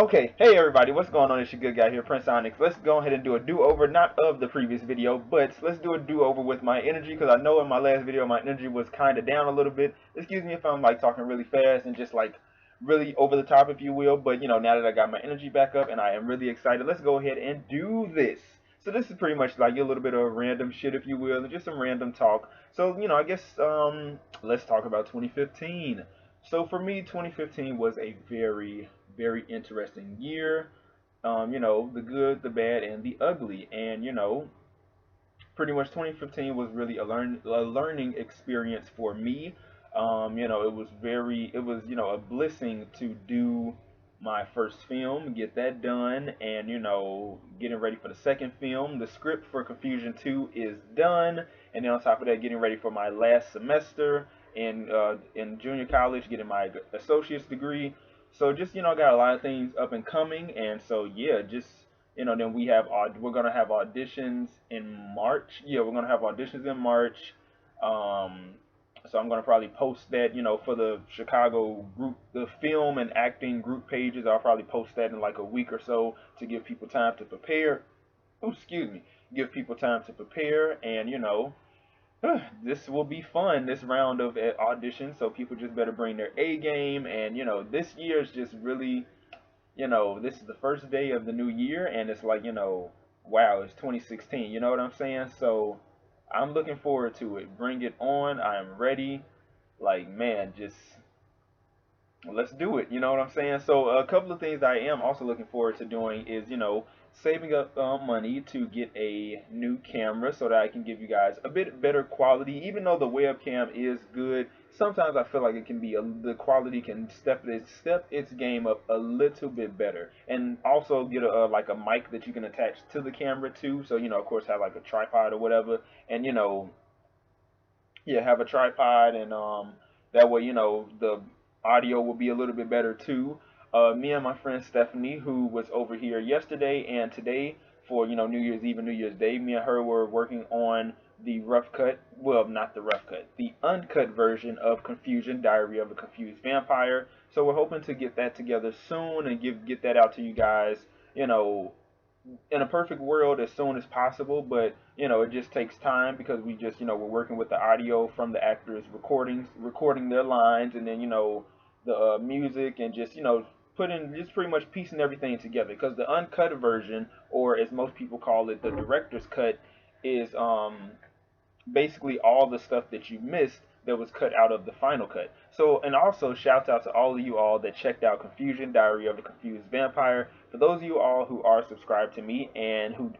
Okay, hey everybody, what's going on? It's your good guy here, PrinceOnyx. Let's go ahead and do a do-over, not of the previous video, but let's do a do-over with my energy, because I know in my last video my energy was kind of down a little bit. Excuse me if I'm like talking really fast and just like really over the top, if you will, but now that I got my energy back up and I am really excited, let's go ahead and do this. So this is pretty much like a little bit of random shit, if you will, and just some random talk. So, I guess let's talk about 2015. So for me, 2015 was a very, very interesting year. The good, the bad, and the ugly. And pretty much 2015 was really a learning experience for me. It was a blessing to do my first film, get that done, and getting ready for the second film. The script for Confusion 2 is done, and then on top of that, getting ready for my last semester in junior college, getting my associate's degree. So just got a lot of things up and coming, and so yeah, just then we're gonna have auditions in March. Yeah, we're gonna have auditions in March. Um, so I'm gonna probably post that, for the Chicago group, the film and acting group pages. I'll probably post that in like a week or so to give people time to prepare. Oh, excuse me, give people time to prepare, and this will be fun. This round of auditions, so people just better bring their A game, and this year is just really this is the first day of the new year, and it's like, wow, it's 2016. You know what I'm saying? So I'm looking forward to it. Bring it on. I am ready. Like, man, just let's do it. You know what I'm saying? So a couple of things I am also looking forward to doing is, saving up money to get a new camera so that I can give you guys a bit better quality. Even though the webcam is good, sometimes I feel like it can be the quality can step its game up a little bit better. And also get a like a mic that you can attach to the camera too. So of course have like a tripod or whatever, and yeah, have a tripod, and that way the audio will be a little bit better too. Me and my friend Stephanie, who was over here yesterday and today for New Year's Eve and New Year's Day, me and her were working on the rough cut, well, not the rough cut, the uncut version of Confusion, Diary of a Confused Vampire. So we're hoping to get that together soon and get that out to you guys, you know, in a perfect world as soon as possible, but it just takes time because we just we're working with the audio from the actors recording their lines, and then the music, and just putting just pretty much piecing everything together, because the uncut version, or as most people call it, the director's cut, is basically all the stuff that you missed that was cut out of the final cut. So, and also shouts out to all of you all that checked out Confusion, Diary of a Confused Vampire. For those of you all who are subscribed to me and who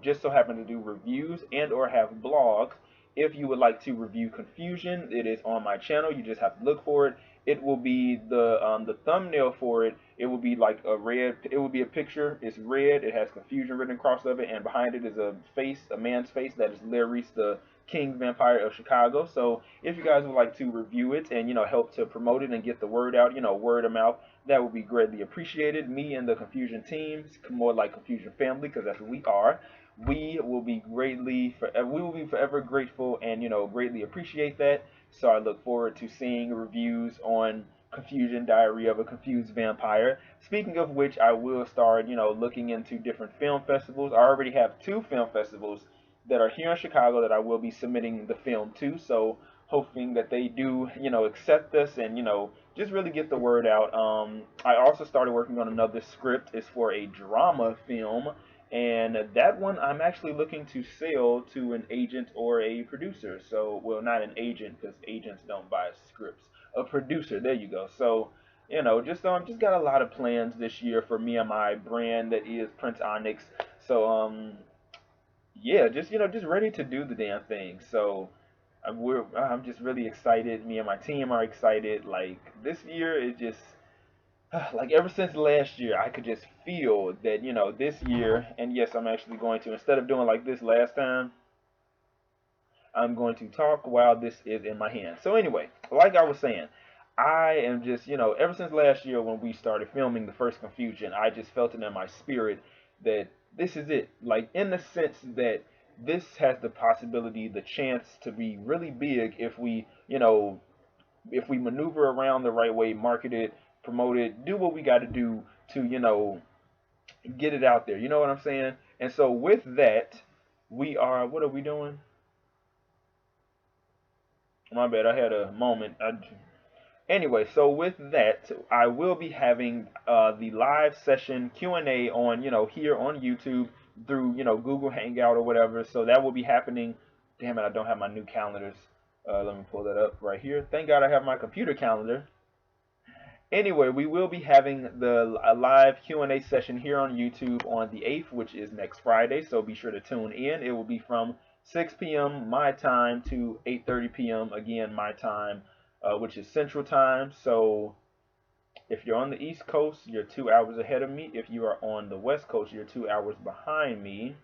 just so happen to do reviews and or have blogs, if you would like to review Confusion, it is on my channel. You just have to look for it. It will be the thumbnail for it. It will be like a red. It will be a picture. It's red. It has Confusion written across of it, and behind it is a face, a man's face that is Larry, the King Vampire of Chicago. So if you guys would like to review it and help to promote it and get the word out, word of mouth, that would be greatly appreciated. Me and the Confusion team, more like Confusion family, because that's what we are. We will be forever grateful, and greatly appreciate that. So I look forward to seeing reviews on Confusion, Diary of a Confused Vampire. Speaking of which, I will start looking into different film festivals. I already have 2 film festivals that are here in Chicago that I will be submitting the film to. So hoping that they do, accept us, and just really get the word out. I also started working on another script. It's for a drama film, and that one I'm actually looking to sell to an agent or a producer. So, well, not an agent, because agents don't buy scripts. A producer, there you go. So, just got a lot of plans this year for me and my brand that is PrinceOnyx. So, yeah, just ready to do the damn thing. So I'm just really excited. Me and my team are excited. Like, this year is just like, ever since last year, I could just feel that this year. And yes, I'm actually going to, instead of doing like this last time, I'm going to talk while this is in my hand. So anyway, like I was saying, I am just, ever since last year when we started filming the first Confusion, I just felt it in my spirit that this is it. Like, in the sense that this has the possibility, the chance to be really big if we, if we maneuver around the right way, market it, promote it, do what we got to do to, get it out there. You know what I'm saying? And so with that, what are we doing? My bad, I had a moment. Anyway, so with that, I will be having the live session Q&A on, here on YouTube through, Google Hangout or whatever. So that will be happening. Damn it, I don't have my new calendars. Let me pull that up right here. Thank God I have my computer calendar. Anyway, we will be having a live Q&A session here on YouTube on the 8th, which is next Friday. So be sure to tune in. It will be from 6 p.m. my time to 8:30 p.m. again my time, which is Central Time. So if you're on the East Coast, you're 2 hours ahead of me. If you are on the West Coast, you're 2 hours behind me.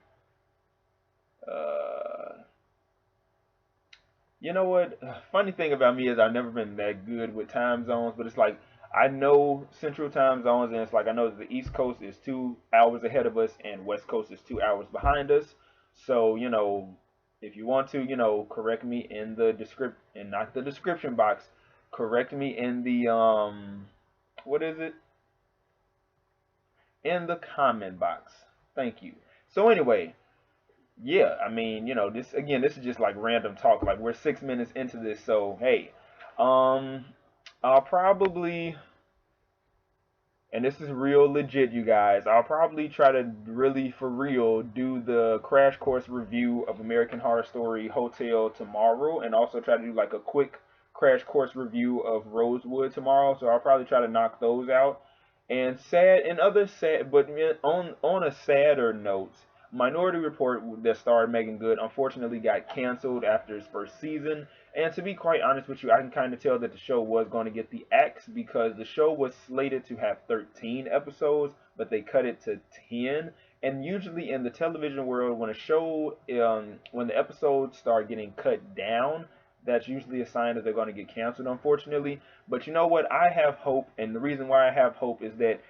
You know what? Funny thing about me is I've never been that good with time zones, but it's like I know Central Time zones, and it's like I know that the East Coast is 2 hours ahead of us, and West Coast is 2 hours behind us. So if you want to, correct me in the not the description box. Correct me in the what is it? In the comment box. Thank you. So anyway, yeah, I mean, this is just like random talk. Like we're 6 minutes into this, so hey, I'll probably, and this is real legit, you guys. I'll probably try to really, for real, do the crash course review of American Horror Story Hotel tomorrow, and also try to do like a quick crash course review of Rosewood tomorrow. So I'll probably try to knock those out. And but on a sadder note, Minority Report that starred Megan Good unfortunately got canceled after its first season. And to be quite honest with you, I can kind of tell that the show was going to get the axe because the show was slated to have 13 episodes, but they cut it to 10. And usually in the television world, when when the episodes start getting cut down, that's usually a sign that they're going to get canceled, unfortunately. But you know what? I have hope, and the reason why I have hope is that,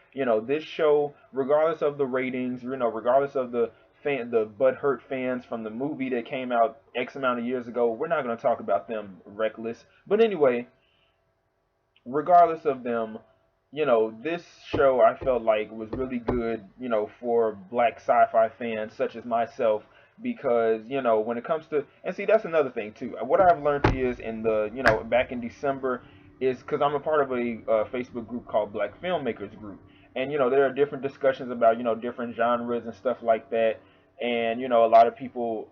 this show, regardless of the ratings, regardless of the butthurt fans from the movie that came out X amount of years ago, we're not going to talk about them reckless. But anyway, regardless of them, this show I felt like was really good, for black sci-fi fans such as myself, because, when it comes to, and see, that's another thing too. What I've learned is back in December, is because I'm a part of a Facebook group called Black Filmmakers Group. And, there are different discussions about, different genres and stuff like that. And, a lot of people,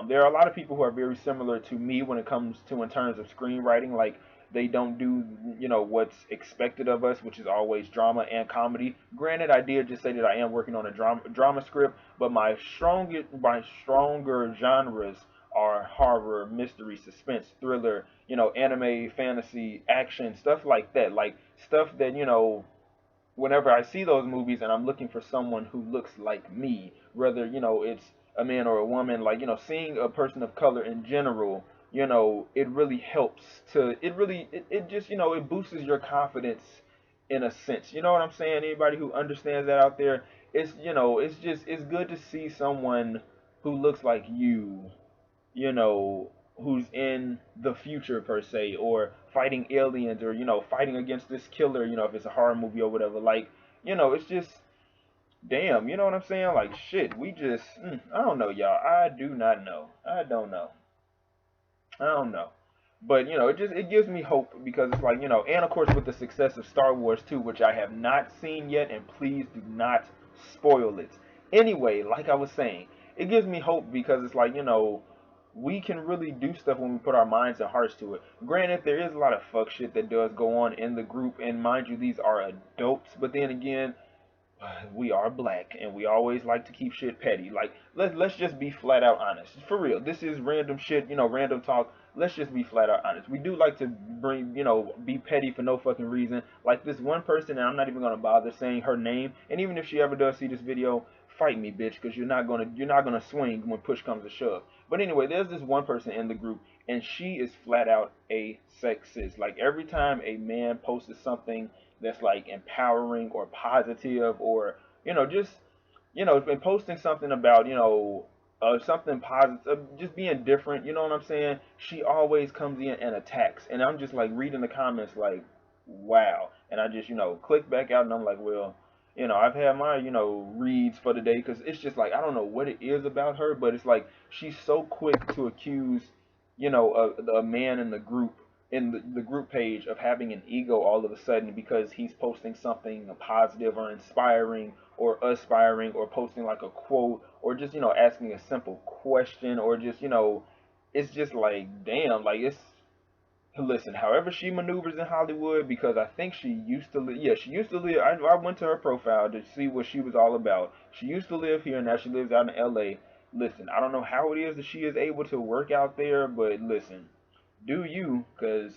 there are a lot of people who are very similar to me when it comes to in terms of screenwriting. Like, they don't do, what's expected of us, which is always drama and comedy. Granted, I did just say that I am working on a drama script, but my stronger genres are horror, mystery, suspense, thriller, anime, fantasy, action, stuff like that. Like stuff that, whenever I see those movies and I'm looking for someone who looks like me, whether, it's a man or a woman, like, seeing a person of color in general, it really helps it just, it boosts your confidence in a sense. You know what I'm saying? Anybody who understands that out there, it's good to see someone who looks like who's in the future per se, or fighting aliens, or fighting against this killer, if it's a horror movie or whatever. Like, it's just damn, you know what I'm saying? Like shit, we just I don't know, y'all. I do not know. I don't know. I don't know. But it gives me hope because it's like, and of course with the success of Star Wars 2, which I have not seen yet, and please do not spoil it. Anyway, like I was saying, it gives me hope because it's like, we can really do stuff when we put our minds and hearts to it. Granted, there is a lot of fuck shit that does go on in the group, and mind you, these are adults, but then again, we are black and we always like to keep shit petty. Like, let's just be flat out honest. For real, this is random shit, random talk. Let's just be flat out honest. We do like to be petty for no fucking reason. Like this one person, and I'm not even gonna bother saying her name. And even if she ever does see this video, fight me, bitch, because you're not gonna swing when push comes to shove. But anyway, there's this one person in the group, and she is flat out a sexist. Like every time a man posts something that's like empowering or positive, or just been posting something about something positive, just being different, you know what I'm saying, she always comes in and attacks, and I'm just like reading the comments like, wow. And I just click back out, and I'm like, well, I've had my, reads for the day because it's just like I don't know what it is about her, but it's like she's so quick to accuse, a man in the group the group page of having an ego all of a sudden because he's posting something positive or inspiring or aspiring or posting like a quote or just asking a simple question or just it's just like damn, like it's listen, however she maneuvers in Hollywood, because I think she used to live. Yeah, she used to live. I went to her profile to see what she was all about. She used to live here, now she lives out in L.A. Listen, I don't know how it is that she is able to work out there, but listen, do you? Because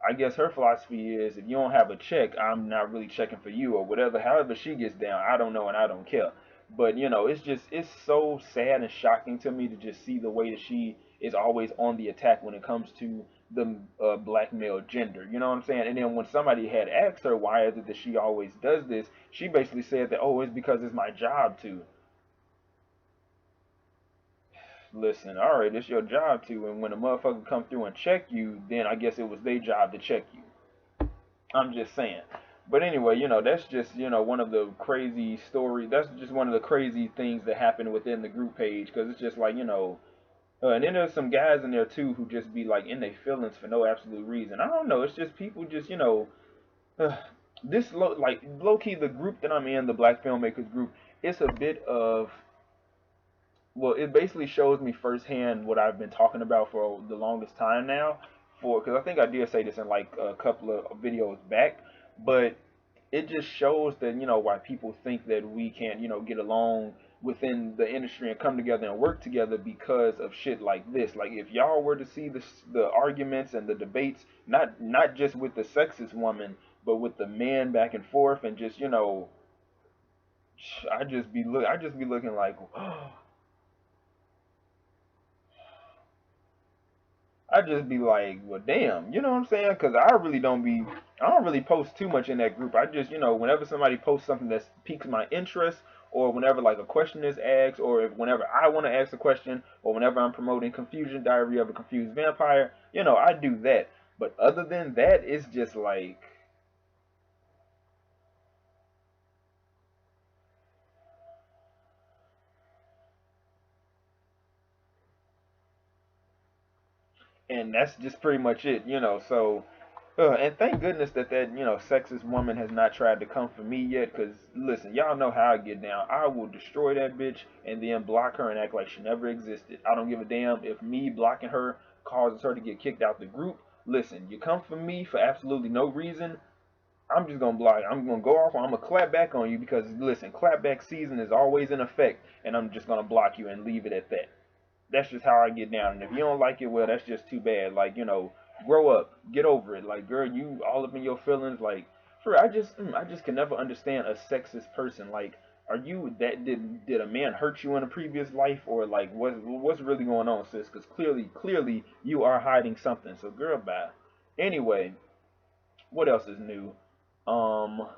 I guess her philosophy is if you don't have a check, I'm not really checking for you or whatever. However she gets down, I don't know and I don't care. But it's so sad and shocking to me to just see the way that she is always on the attack when it comes to the black male gender. You know what I'm saying? And then when somebody had asked her why is it that she always does this, she basically said that it's because it's my job to. Listen, all right, it's your job to, and when a motherfucker come through and check you, then I guess it was their job to check you. I'm just saying. But anyway, that's just, one of the crazy stories. That's just one of the crazy things that happen within the group page because it's just like, and then there's some guys in there too who just be like in their feelings for no absolute reason. I don't know. It's just people just, uh, like low key the group that I'm in, the Black Filmmakers group. It's a bit of well, it basically shows me firsthand what I've been talking about for the longest time now. Because I think I did say this in like a couple of videos back, but it just shows that why people think that we can't get along within the industry and come together and work together because of shit like this. Like if y'all were to see the arguments and the debates, not just with the sexist woman, but with the men back and forth, and just I just be looking like. I just be like, well, damn, you know what I'm saying? Because I don't really post too much in that group. I just, whenever somebody posts something that piques my interest, or whenever like a question is asked, or whenever I want to ask a question, or whenever I'm promoting Confusion Diary of a Confused Vampire, I do that. But other than that, it's just like, and that's just pretty much it. So, and thank goodness that sexist woman has not tried to come for me yet. Cause listen, y'all know how I get down. I will destroy that bitch and then block her and act like she never existed. I don't give a damn if me blocking her causes her to get kicked out the group. Listen, you come for me for absolutely no reason. I'm just gonna block. I'm gonna go off. I'm gonna clap back on you because listen, clapback season is always in effect, and I'm just gonna block you and leave it at that. That's just how I get down. And if you don't like it, well, that's just too bad. Like, grow up, get over it. Like, girl, you all up in your feelings. Like, I just can never understand a sexist person. Like, are you that did a man hurt you in a previous life, or like what's really going on, sis? Because clearly you are hiding something. So, girl, bye. Anyway, what else is new? Um.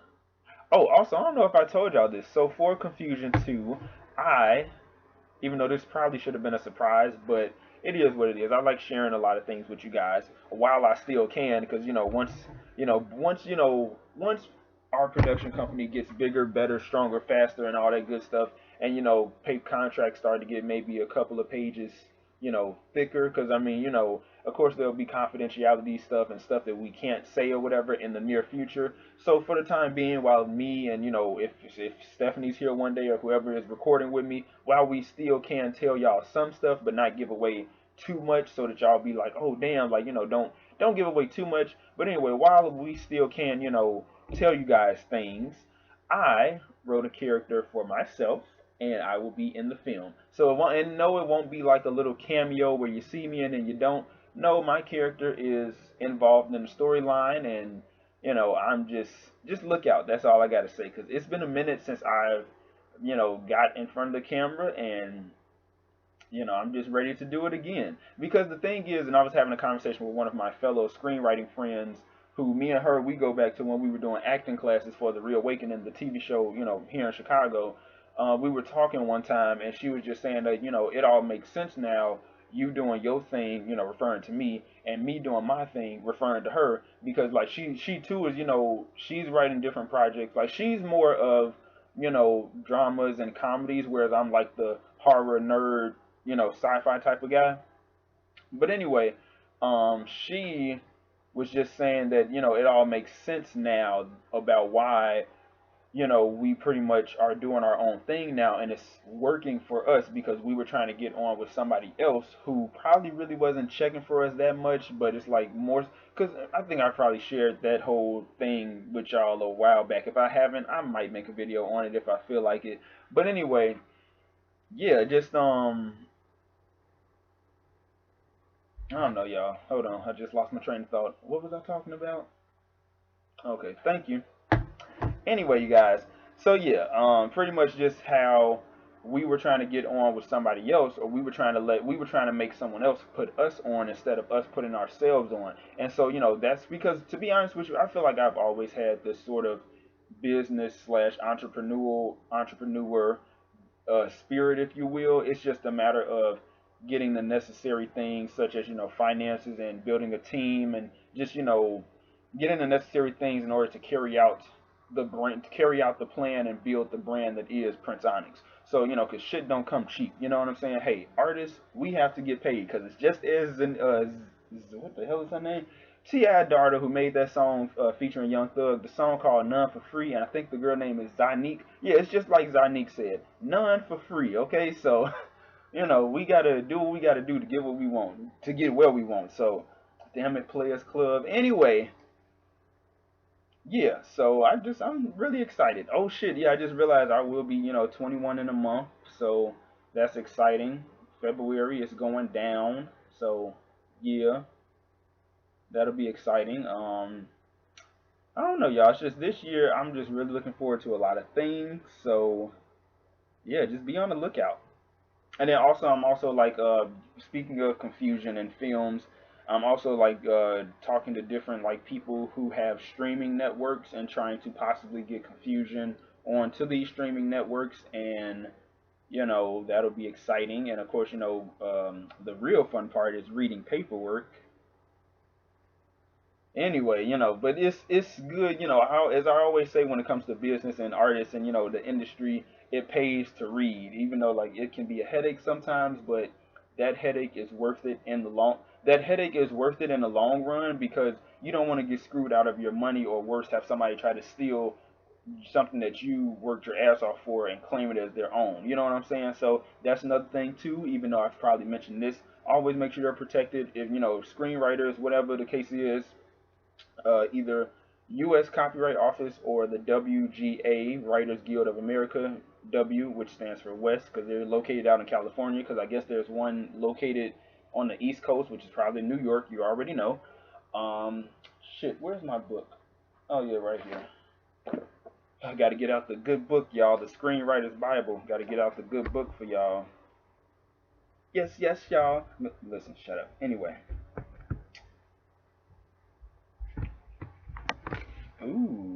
Oh, also, I don't know if I told y'all this. So for Confusion 2, I even though this probably should have been a surprise, but it is what it is. I like sharing a lot of things with you guys while I still can, because once our production company gets bigger, better, stronger, faster, and all that good stuff, and paper contracts start to get maybe a couple of pages, thicker, because I mean, of course there'll be confidentiality stuff and stuff that we can't say or whatever in the near future. So for the time being, while me and if Stephanie's here one day or whoever is recording with me, while we still can tell y'all some stuff but not give away too much, so that y'all be like, oh damn, like don't give away too much. But anyway, while we still can tell you guys things, I wrote a character for myself and I will be in the film. So and no, it won't be like a little cameo where you see me and then you don't. No, my character is involved in the storyline, and I'm just look out. That's all I gotta say, because it's been a minute since I've got in front of the camera, and I'm just ready to do it again. Because the thing is, and I was having a conversation with one of my fellow screenwriting friends, who me and her we go back to when we were doing acting classes for the Reawakening, the TV show, here in Chicago. We were talking one time, and she was just saying that it all makes sense now. You doing your thing, referring to me, and me doing my thing, referring to her, because like she too is she's writing different projects. Like she's more of dramas and comedies, whereas I'm like the horror nerd, sci-fi type of guy. But anyway, she was just saying that, it all makes sense now about why, we pretty much are doing our own thing now, and it's working for us because we were trying to get on with somebody else who probably really wasn't checking for us that much, but it's like more because I think I probably shared that whole thing with y'all a while back. If I haven't, I might make a video on it if I feel like it. But anyway, yeah, just I don't know, y'all. Hold on, I just lost my train of thought. What was I talking about? Okay, thank you. Anyway, you guys, so yeah, pretty much just how we were trying to get on with somebody else, or we were trying to make someone else put us on instead of us putting ourselves on. And so, that's because, to be honest with you, I feel like I've always had this sort of business slash entrepreneur spirit, if you will. It's just a matter of getting the necessary things, such as finances and building a team, and just getting the necessary things in order to carry out the plan and build the brand that is PrinceOnyx. So because shit don't come cheap. You know what I'm saying? Hey, artists, we have to get paid because it's just as in what the hell is her name? T.I. daughter, who made that song featuring Young Thug, the song called None for Free, and I think the girl name is Zanique. Yeah, it's just like Zanique said, none for free, okay? So, we gotta do what we gotta do to get what we want, to get where we want. So, damn it, Players Club. Anyway, yeah, so I'm really excited. Oh shit, yeah, I just realized I will be, 21 in a month, so that's exciting. February is going down, so yeah, that'll be exciting. I don't know, y'all. It's just this year, I'm just really looking forward to a lot of things. So yeah, just be on the lookout. And then also, I'm also like, speaking of confusion in films, I'm also like talking to different like people who have streaming networks and trying to possibly get confusion onto these streaming networks, and that'll be exciting. And of course, the real fun part is reading paperwork. Anyway, but it's good, how, as I always say, when it comes to business and artists and the industry, it pays to read, even though like it can be a headache sometimes, but that headache is worth it in the long run, because you don't want to get screwed out of your money, or worse, have somebody try to steal something that you worked your ass off for and claim it as their own. You know what I'm saying? So that's another thing too, even though I've probably mentioned this. Always make sure you're protected. If screenwriters, whatever the case is, either U.S. Copyright Office or the WGA, Writers Guild of America, W, which stands for West, because they're located out in California, because I guess there's one located on the East Coast, which is probably New York, you already know. Shit, where's my book? Oh yeah, right here. I gotta get out the good book, y'all, the Screenwriter's Bible. Gotta get out the good book for y'all. Yes, yes, y'all. Listen, shut up. Anyway. Ooh.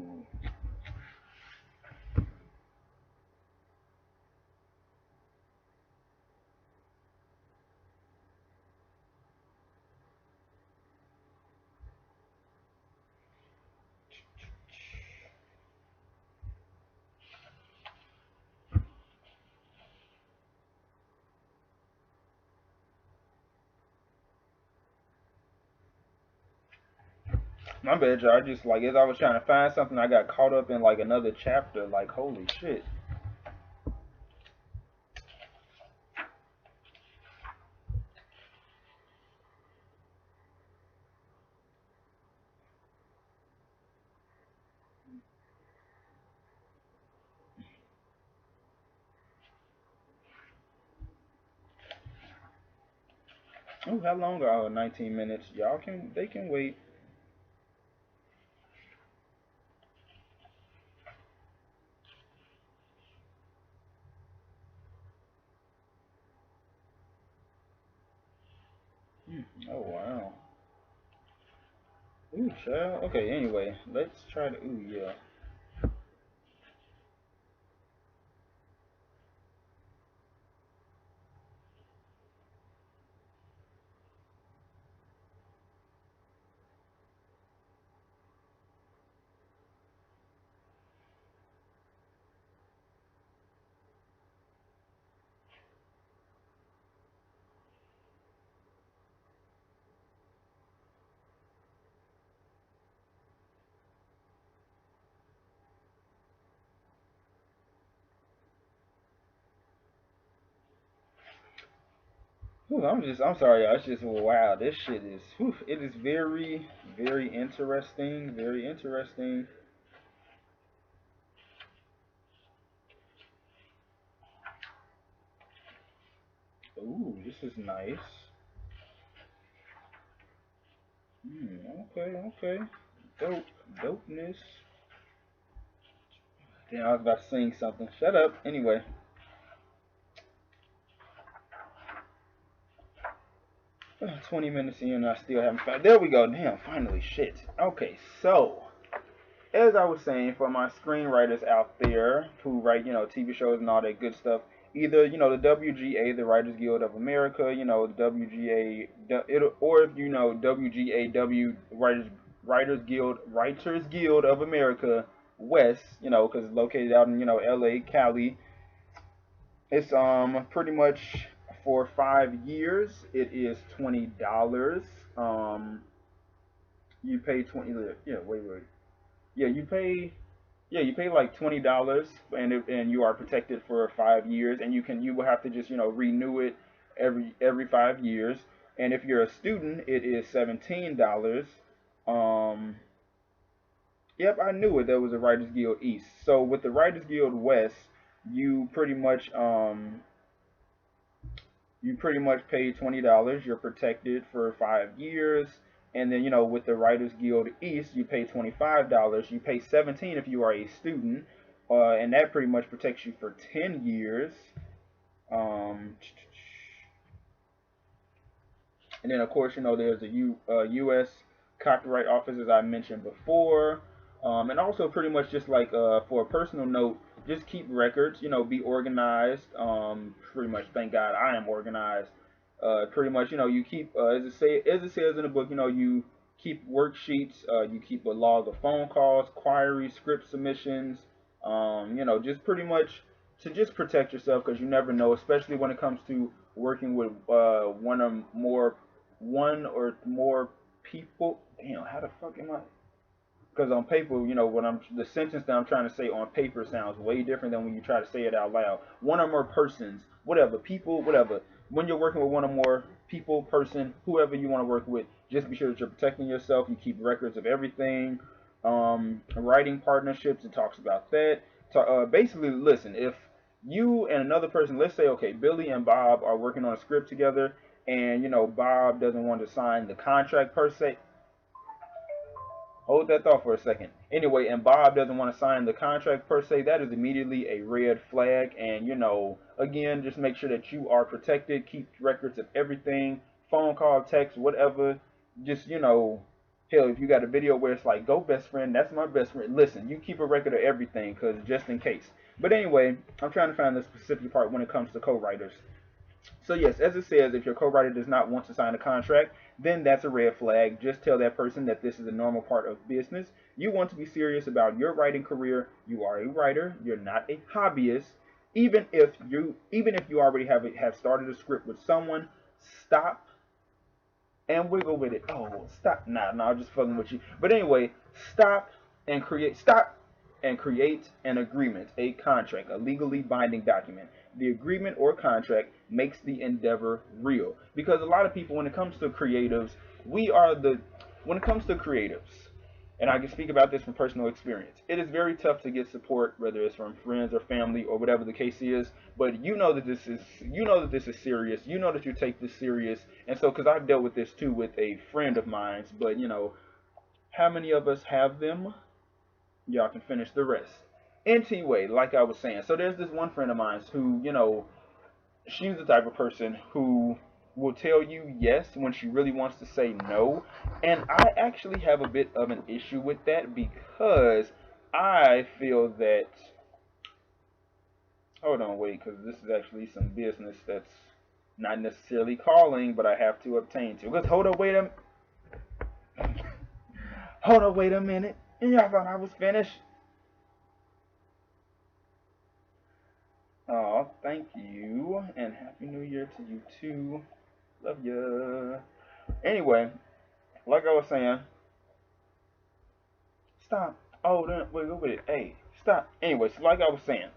My bad, y'all. I just, like, as I was trying to find something, I got caught up in like another chapter. Like, holy shit. Oh, how long are 19 minutes? They can wait. Oh, wow. Ooh, child. Okay, anyway, let's try to, ooh, yeah. Ooh, I'm sorry, y'all. It's just, wow, this shit is, whew, it is very, very interesting. Very interesting. Ooh, this is nice. Okay, okay. Dope, dopeness. Damn, I was about to sing something. Shut up. Anyway. 20 minutes in and I still haven't found. There we go. Damn, finally. Shit. Okay, so as I was saying, for my screenwriters out there who write, TV shows and all that good stuff, either, the WGA, the Writers Guild of America, the WGA, or if you know WGAW, Writers Guild of America West, because it's located out in, LA, Cali. It's pretty much for 5 years. It is $20. Um, you pay 20. Yeah, wait. Yeah, you pay like $20, and you are protected for 5 years, and you will have to just renew it every 5 years. And if you're a student, it is $17. Um, yep, I knew it. There was a Writers Guild East. So with the Writers Guild West, you pretty much pay $20. You're protected for 5 years. And then, with the Writers Guild East, you pay $25. You pay 17 if you are a student. And that pretty much protects you for 10 years. Um, and then, of course, there's the U.S. Copyright Office, as I mentioned before. And also, pretty much just like for a personal note, just keep records. Be organized. Pretty much, thank God I am organized. Pretty much, you keep as it says in the book. You keep worksheets. You keep a log of phone calls, queries, script submissions. Just pretty much to just protect yourself, because you never know, especially when it comes to working with one or more people. Damn, how the fuck am I? Because on paper, when the sentence that I'm trying to say on paper sounds way different than when you try to say it out loud. One or more persons, whatever, people, whatever. When you're working with one or more people, person, whoever you want to work with, just be sure that you're protecting yourself. You keep records of everything. Writing partnerships, it talks about that. Basically, listen, if you and another person, let's say, okay, Billy and Bob are working on a script together, and Bob doesn't want to sign the contract per se. Hold that thought for a second. Anyway, and Bob doesn't want to sign the contract per se. That is immediately a red flag. And, again, just make sure that you are protected. Keep records of everything. Phone call, text, whatever. Just, hell, if you got a video where it's like, go best friend, that's my best friend. Listen, you keep a record of everything, because just in case. But anyway, I'm trying to find the specific part when it comes to co-writers. So yes, as it says, if your co-writer does not want to sign a contract, then that's a red flag. Just tell that person that this is a normal part of business. You want to be serious about your writing career. You are a writer. You're not a hobbyist. Even if you already have started a script with someone, stop and wiggle with it. Oh, stop. Nah, I'm just fucking with you. But anyway, stop and create an agreement, a contract, a legally binding document. The agreement or contract makes the endeavor real. Because a lot of people, when it comes to creatives, when it comes to creatives, and I can speak about this from personal experience, it is very tough to get support, whether it's from friends or family or whatever the case is. But you know that this is serious. You know that you take this serious. And so, because I've dealt with this too with a friend of mine, but how many of us have them? Y'all can finish the rest. Anyway, like I was saying, so there's this one friend of mine who, she's the type of person who will tell you yes when she really wants to say no. And I actually have a bit of an issue with that, because I feel that, hold on, wait, because this is actually some business that's not necessarily calling, but I have to obtain to. Because hold on, wait a minute. And y'all thought I was finished? Oh, thank you, and Happy New Year to you too. Love ya. Anyway, like I was saying, stop. Oh, then wait. Hey, stop. Anyway, so like I was saying,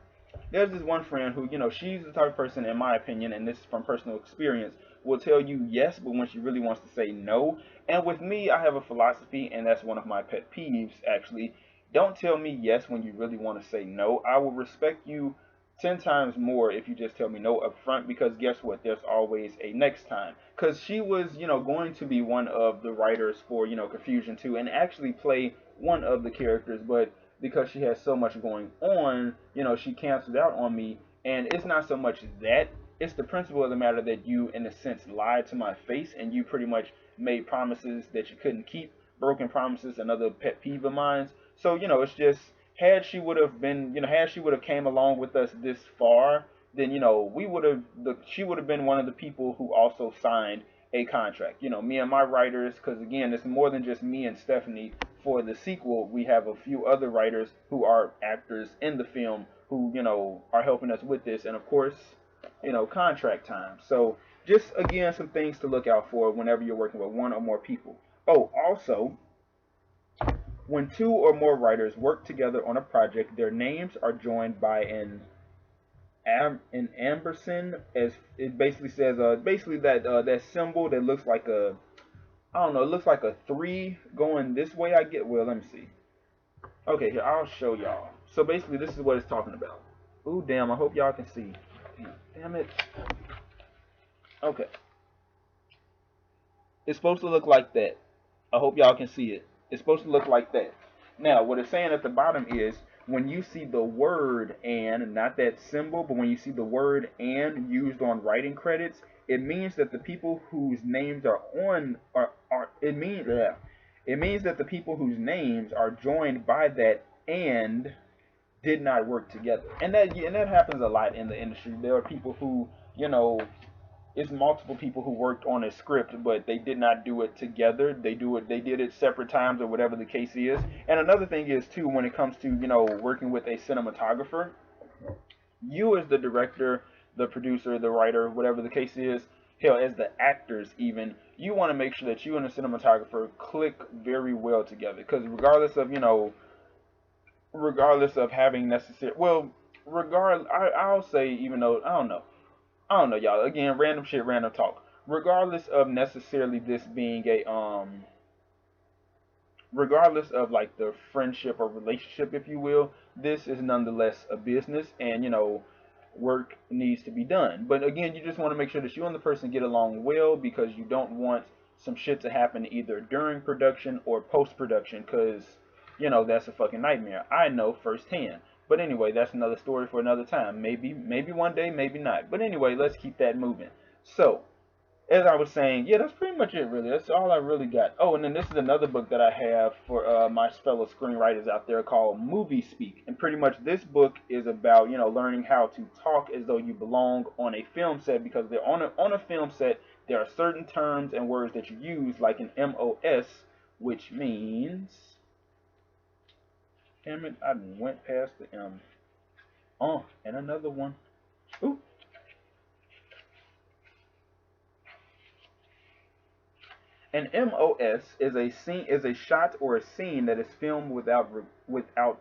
there's this one friend who, she's the type of person, in my opinion, and this is from personal experience, will tell you yes, but when she really wants to say no. And with me, I have a philosophy, and that's one of my pet peeves, actually. Don't tell me yes when you really want to say no. I will respect you 10 times more if you just tell me no up front, because guess what? There's always a next time. Because she was, going to be one of the writers for, Confusion 2 and actually play one of the characters, but because she has so much going on, she canceled out on me. And it's not so much that, it's the principle of the matter that you, in a sense, lied to my face and you pretty much made promises that you couldn't keep, broken promises, another pet peeve of mine. So, it's just, had she would have been, had she would have came along with us this far, then, we would have, she would have been one of the people who also signed a contract. Me and my writers, because again, it's more than just me and Stephanie. For the sequel, we have a few other writers who are actors in the film who, are helping us with this, and of course, contract time. So, just again, some things to look out for whenever you're working with one or more people. Oh, also, when two or more writers work together on a project, their names are joined by an ampersand, as it basically says, basically that symbol that looks like a, I don't know, it looks like a 3 going this way. I get, well, let me see. Okay, here, I'll show y'all. So basically, this is what it's talking about. Ooh, damn, I hope y'all can see. Damn it. Okay. It's supposed to look like that. I hope y'all can see it. It's supposed to look like that. Now, what it's saying at the bottom is, when you see the word and, not that symbol, but when you see the word and used on writing credits, it means that the people whose names are on it means that the people whose names are joined by that and did not work together. And that happens a lot in the industry. There are people who, it's multiple people who worked on a script, but they did not do it together. They did it separate times or whatever the case is. And another thing is too, when it comes to, working with a cinematographer, you as the director, the producer, the writer, whatever the case is, hell, as the actors even, you want to make sure that you and the cinematographer click very well together. Because regardless of having necessary, well, I'll say, even though, I don't know, y'all. Again, random shit, random talk. Regardless of necessarily this being regardless of like the friendship or relationship, if you will, this is nonetheless a business, and work needs to be done. But again, you just want to make sure that you and the person get along well, because you don't want some shit to happen either during production or post production, because that's a fucking nightmare. I know firsthand. But anyway, that's another story for another time. Maybe one day, maybe not. But anyway, let's keep that moving. So, as I was saying, yeah, that's pretty much it, really. That's all I really got. Oh, and then this is another book that I have for my fellow screenwriters out there, called Movie Speak. And pretty much this book is about, learning how to talk as though you belong on a film set, because they're on a film set, there are certain terms and words that you use, like an MOS, which means... Damn it, I went past the M. Oh, and another one. Ooh. An MOS is a shot or a scene that is filmed without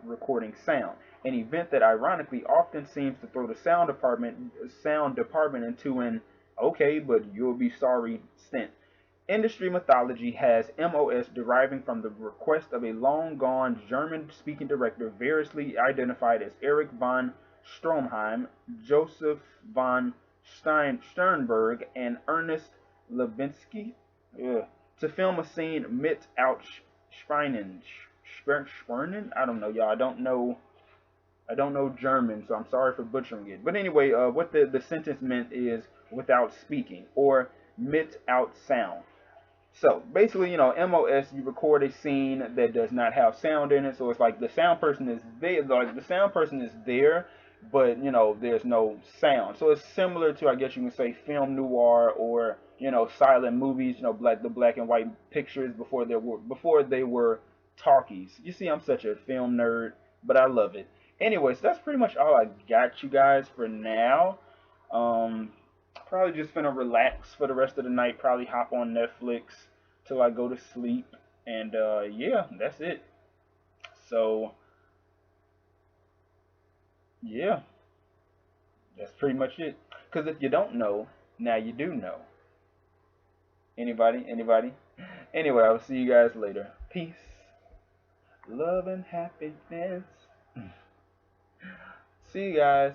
recording sound. An event that ironically often seems to throw the sound department into an okay, but you'll be sorry stint. Industry mythology has MOS deriving from the request of a long-gone German-speaking director variously identified as Erich von Stroheim, Joseph von Sternberg, and Ernest Levinsky to film a scene mit out Schweinen. I don't know, y'all. I don't know German, so I'm sorry for butchering it. But anyway, what the sentence meant is without speaking, or mit out sound. So basically, MOS, you record a scene that does not have sound in it. So it's like the sound person is there, but there's no sound. So it's similar to, I guess you can say, film noir, or silent movies. The black and white pictures before they were talkies. You see, I'm such a film nerd, but I love it. Anyways, that's pretty much all I got, you guys, for now. Probably just gonna relax for the rest of the night. Probably hop on Netflix till I go to sleep, and yeah, that's it. So yeah, That's pretty much it. Because if you don't know, now you do know. Anybody? Anybody? Anyway, I'll see you guys later. Peace, love, and happiness. See you guys.